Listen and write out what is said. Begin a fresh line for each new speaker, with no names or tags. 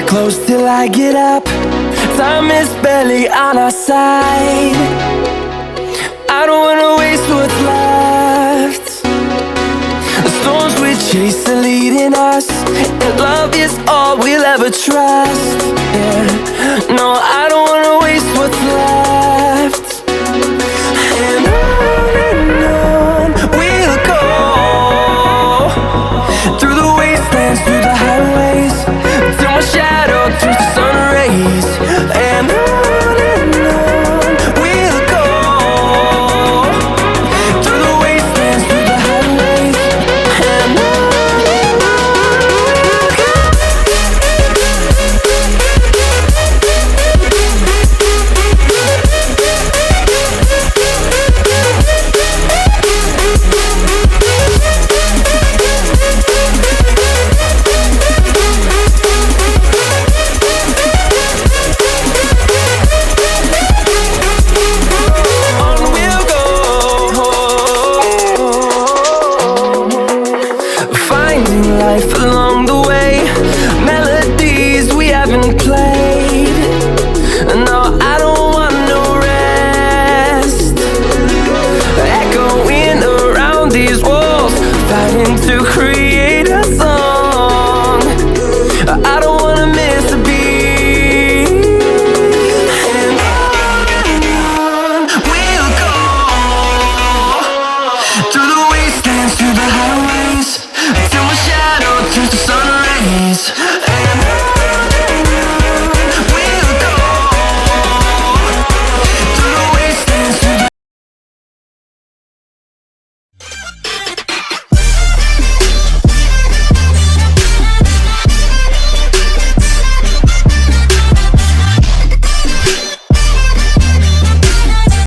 close till I get up. Time is barely on our side. I don't wanna waste what's left. The storms we chase are leading us,